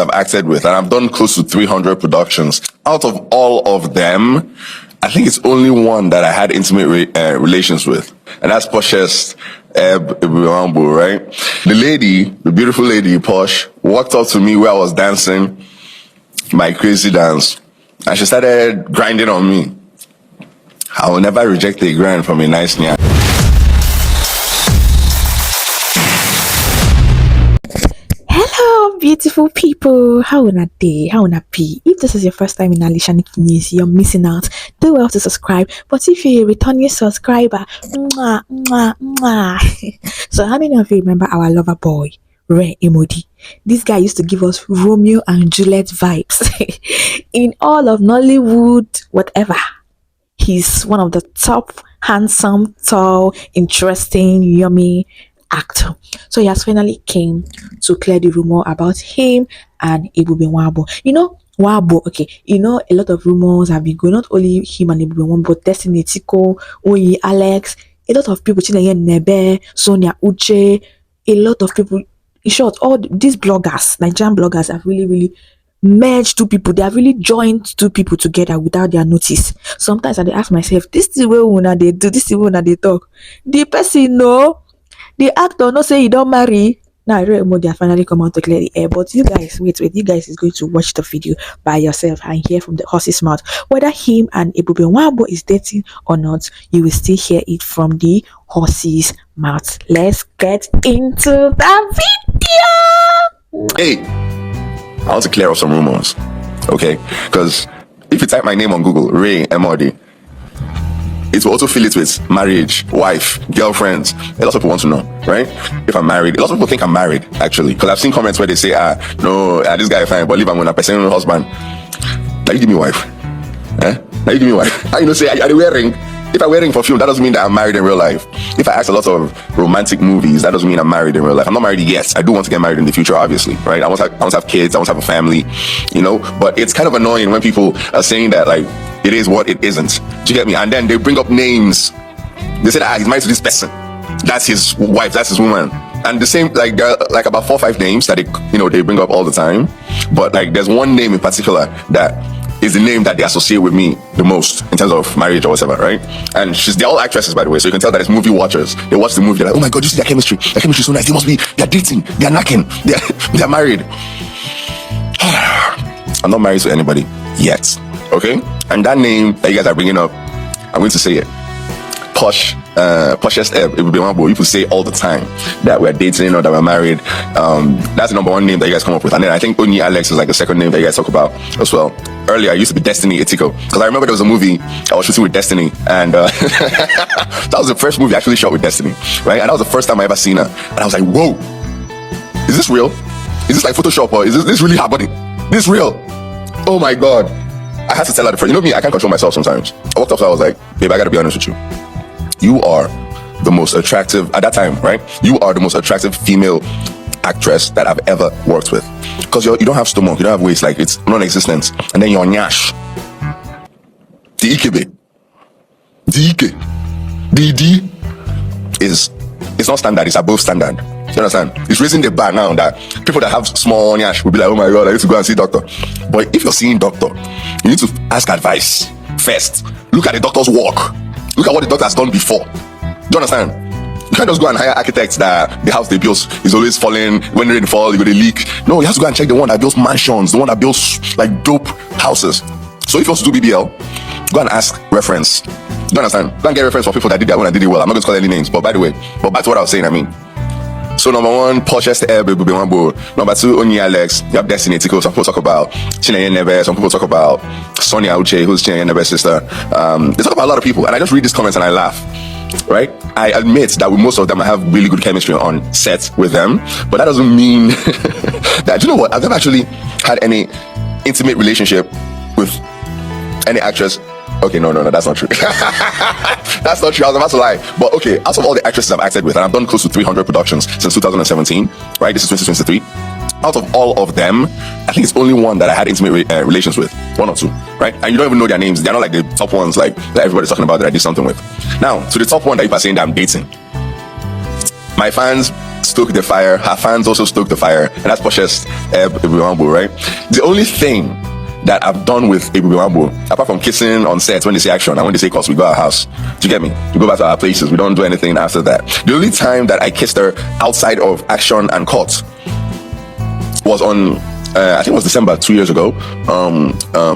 I've acted with, and I've done close to 300 productions. Out of all of them, I think it's only one that I had intimate relations with, and that's Posh's Ebube Nwagbo, right? The lady, the beautiful lady, Posh, walked up to me where I was dancing my crazy dance, and she started grinding on me. I will never reject a grind from a nice nya. Hello, beautiful people. How wanna day? How wanna be? If this is your first time in Alishani News, you're missing out. Do well to subscribe. But if you're a returning subscriber, mwah, mwah, mwah. So how many of you remember our lover boy, Ray Emodi? This guy used to give us Romeo and Juliet vibes in all of Nollywood, whatever. He's one of the top, handsome, tall, interesting, yummy actor. So he has finally came to clear the rumor about him and Ebube Nwagbo. You know, Nwagbo, okay, you know, a lot of rumors have been going, not only him and Ebube Nwagbo, but Destiny, Tiko, Oyi, Alex, a lot of people, Chineye Nebe, Sonia Uche, a lot of people. In short, all these bloggers, Nigerian bloggers, have really merged two people. They have really joined two people together without their notice. Sometimes I ask myself, this is the way when they do, this is the way when they talk. The person know, the actor no say he don't marry. Now Ray Emodi have finally come out to clear the air. But you guys, wait, you guys is going to watch the video by yourself and hear from the horse's mouth whether him and Ebube Nwagbo is dating or not. You will still hear it from the horse's mouth. Let's get into the video. Hey, I want to clear up some rumors, okay? Because if you type my name on Google, Ray Emodi, it will also fill it with marriage, wife, girlfriends. A lot of people want to know, right? If I'm married. A lot of people think I'm married, actually. Because I've seen comments where they say, no, this guy is fine, but leave I'm gonna person husband. Now you give me wife. Now you give me wife. How you know say, are they wearing? If I'm wearing for film, that doesn't mean that I'm married in real life. If I act a lot of romantic movies, that doesn't mean I'm married in real life. I'm not married yet. I do want to get married in the future, obviously, right? I want to have kids. I want to have a family, you know? But it's kind of annoying when people are saying that, like, it is what it isn't. Do you get me? And then they bring up names. They say, he's married to this person. That's his wife. That's his woman. And the same, like, there are like about 4 or 5 names that they bring up all the time. But like, there's one name in particular that is the name that they associate with me the most in terms of marriage or whatever, right? And they're all actresses, by the way, so you can tell that it's movie watchers. They watch the movie, they're like, oh my god, you see their chemistry? Their chemistry is so nice. They're dating, they're knacking, they're married. I'm not married to anybody yet, okay? And that name that you guys are bringing up, I'm going to say it. Posh, Posh's Ebube Nwagbo. People say all the time that we're dating or that we're married. That's the number one name that you guys come up with. And then I think Onyi Alex is like the second name that you guys talk about as well. Earlier, I used to be Destiny Etiko. Because I remember there was a movie I was shooting with Destiny. And that was the first movie I actually shot with Destiny, right? And that was the first time I ever seen her. And I was like, whoa, is this real? Is this like Photoshop or is this really her body? This real? Oh my God. I had to tell her the first. You know me, I can't control myself sometimes. I walked up to her, I was like, babe, I gotta be honest with you. You are the most attractive, at that time, right? You are the most attractive female actress that I've ever worked with. Because you don't have stomach, you don't have waist, like it's non-existent. And then you're nyash. The ikebe. The ike. The D is, it's not standard, it's above standard. You understand? It's raising the bar now that people that have small nyash will be like, oh my God, I need to go and see doctor. But if you're seeing doctor, you need to ask advice first. Look at the doctor's work. Look at what the doctor has done before. Do you understand? You can't just go and hire architects that the house they build is always falling. When rain fall, you go to leak. No, you have to go and check the one that builds mansions, the one that builds like dope houses. So if you want to do BBL, go and ask reference. Do you understand? Go and get reference for people that did that one and did it well. I'm not going to call any names, but by the way, back to what I was saying, So number one, Posh's Ebube Nwagbo. Number two, Onyi Alex. You have Destiny Etiko. Some people talk about Chineye Nebe. Some people talk about Sonia Uche, who's Chineye Nebe's sister. They talk about a lot of people, and I just read these comments and I laugh. Right? I admit that with most of them, I have really good chemistry on set with them, but that doesn't mean that. You know what? I've never actually had any intimate relationship with any actress. Okay, no, that's not true. That's not true. I was about to lie. But okay, out of all the actresses I've acted with, and I've done close to 300 productions since 2017, right? This is 2023. Out of all of them, I think it's only one that I had intimate relations with. 1 or 2, right? And you don't even know their names. They're not like the top ones like that everybody's talking about that I did something with. Now, to the top one that you are saying that I'm dating. My fans stoke the fire. Her fans also stoke the fire. And that's Posh's Ebube Nwagbo, right? The only thing that I've done with Ebube Nwagbo, apart from kissing on set when they say action and when they say cuss, we go our house. Do you get me? We go back to our places. We don't do anything after that. The only time that I kissed her outside of action and cut was on, I think it was December 2 years ago,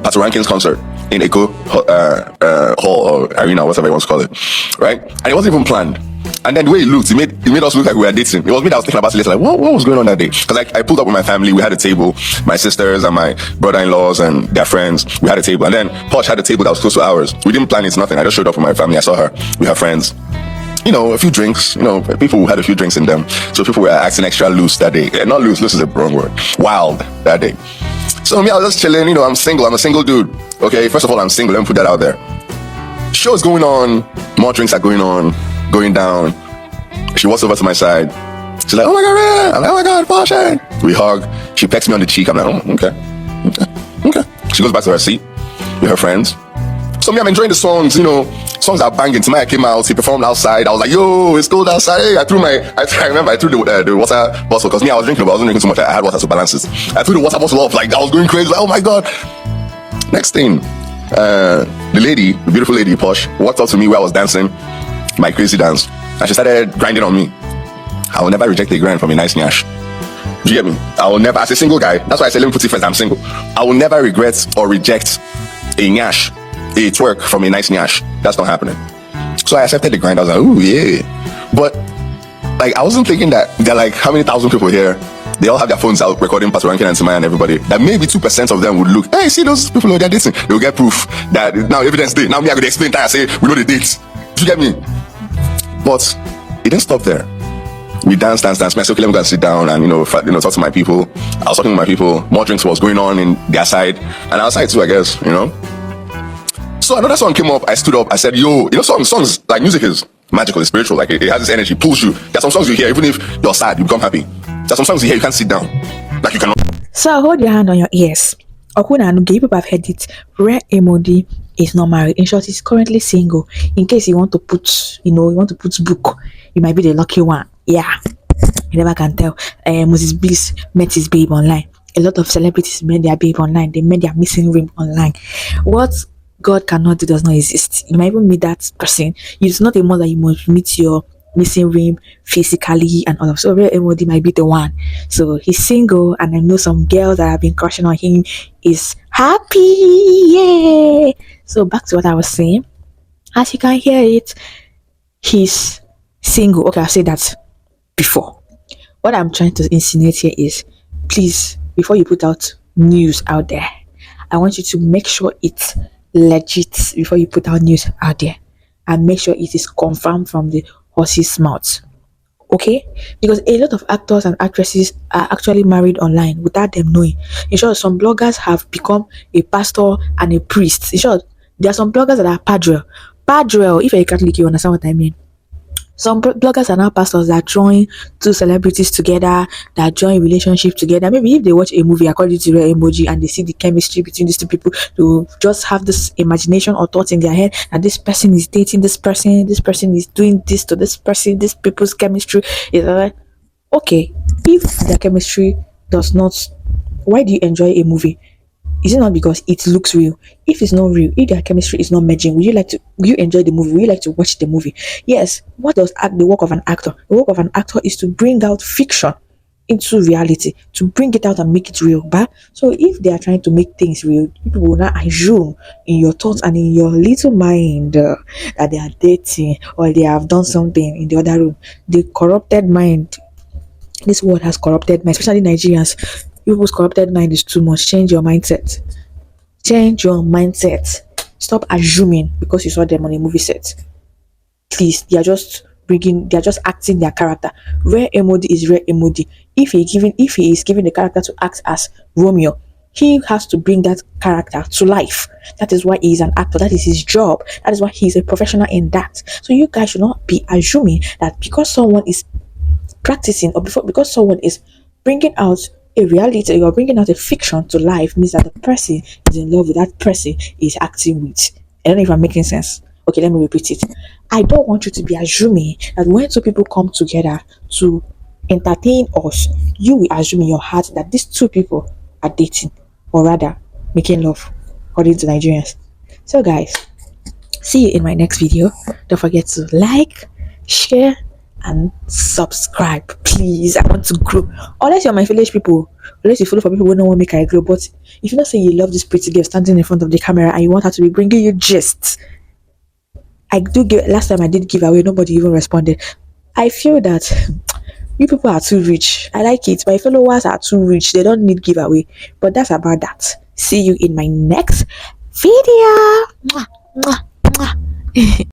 Pastor Ranking's concert in Echo Hall or Arena, whatever you want to call it, right? And it wasn't even planned. And then the way it looked, it made us look like we were dating. It was me that was thinking about it later, like, what was going on that day? Because I pulled up with my family, we had a table, my sisters and my brother-in-laws and their friends, we had a table. And then Posh had a table that was close to ours. We didn't plan it, nothing. I just showed up with my family, I saw her, we have friends. You know, a few drinks, you know, people who had a few drinks in them. So people were acting extra loose that day. Not loose is a wrong word. Wild that day. So me, I was just chilling, you know, I'm single, I'm a single dude. Okay, first of all, I'm single, let me put that out there. Show's going on, more drinks are going down. She walks over to my side. She's like, oh my God, Ray. I'm like, oh my God, Posh. We hug. She pecks me on the cheek. I'm like, oh, okay. She goes back to her seat with her friends. So me, I'm enjoying the songs, you know, songs are banging. Timaya came out, he performed outside. I was like, yo, it's cold outside. Hey, I remember I threw the water bottle, because me, I wasn't drinking so much. I had water to balance it. I threw the water bottle off, like, I was going crazy. Like, oh my God. Next thing, the beautiful lady, Posh, walked up to me where I was dancing my crazy dance. And she started grinding on me. I will never reject a grind from a nice nyash. Do you get me? I will never, as a single guy, that's why I say, let me put it first, I'm single. I will never regret or reject a nyash, a twerk from a nice nyash. That's not happening. So I accepted the grind. I was like, ooh, yeah. But, like, I wasn't thinking that there are like how many thousand people here, they all have their phones out recording Pastor Rankin and Timaya and everybody, that maybe 2% of them would look, hey, see those people who are dating? They'll get proof that now evidence day. Now me, I could explain that I say, we know the dates. Do you get me? But it didn't stop there. We danced. I said, okay, let me go and sit down and, talk to my people. I was talking to my people. More drinks was going on in their side and outside too, I guess, you know. So another song came up. I stood up. I said, yo, songs, like, music is magical, it's spiritual. Like, it has this energy, pulls you. There's some songs you hear, even if you're sad, you become happy. There's some songs you hear, you can't sit down. Like, you cannot. So hold your hand on your ears. Okuna and people have heard it. Ray Emodi is not married. In short, he's currently single. In case you want to put book, you might be the lucky one. Yeah, you never can tell. Moses Bliss met his babe online. A lot of celebrities met their babe online. They met their missing ring online. What God cannot do does not exist. You might even meet that person. It's not a mother, you must meet your missing ring physically and all of. So Ray Emodi might be the one. So he's single, and I know some girls that have been crushing on him is happy. Yeah. So back to what I was saying. As you can hear it, he's single. Okay, I've said that before. What I'm trying to insinuate here is, please, before you put out news out there, I want you to make sure it's legit before you put out news out there, and make sure it is confirmed from the horse's mouth. Okay, because a lot of actors and actresses are actually married online without them knowing. In short, some bloggers have become a pastor and a priest. In short, there are some bloggers that are padrel. If you're a Catholic, you understand what I mean. Some bloggers are now pastors that join two celebrities together, that join relationship together. Maybe if they watch a movie according to Ray Emodi and they see the chemistry between these two people, to just have this imagination or thoughts in their head that this person is dating this person is doing this to this person, this people's chemistry is okay. If their chemistry does not, why do you enjoy a movie? Is it not because it looks real? If it's not real, if their chemistry is not merging, will you enjoy the movie? Will you like to watch the movie? Yes. What does the work of an actor? The work of an actor is to bring out fiction into reality, to bring it out and make it real. But so if they are trying to make things real, people will not assume in your thoughts and in your little mind that they are dating or they have done something in the other room. The corrupted mind, this world has corrupted mind, especially Nigerians. People's corrupted mind is too much. Change your mindset. Stop assuming because you saw them on a movie set. Please, they are just acting their character. Ray Emodi is Ray Emodi. If he is given the character to act as Romeo, he has to bring that character to life. That is why he is an actor. That is his job. That is why he is a professional in that. So you guys should not be assuming that because someone is practicing or because someone is bringing out a reality, you're bringing out a fiction to life, means that the person is in love with that person is acting with. I don't know if I'm making sense. Okay, let me repeat it. I don't want you to be assuming that when two people come together to entertain us, you will assume in your heart that these two people are dating, or rather making love, according to Nigerians. So guys, see you in my next video. Don't forget to like, share, and subscribe. Please, I want to grow. Unless you're my village people, unless you follow for people who don't want to make I grow. But if you don't say you love this pretty girl standing in front of the camera and you want her to be bringing you gist, I do give. Last time I did give away, nobody even responded. I feel that you people are too rich. I like it. My followers are too rich. They don't need giveaway. But that's about that. See you in my next video. Mwah, mwah, mwah.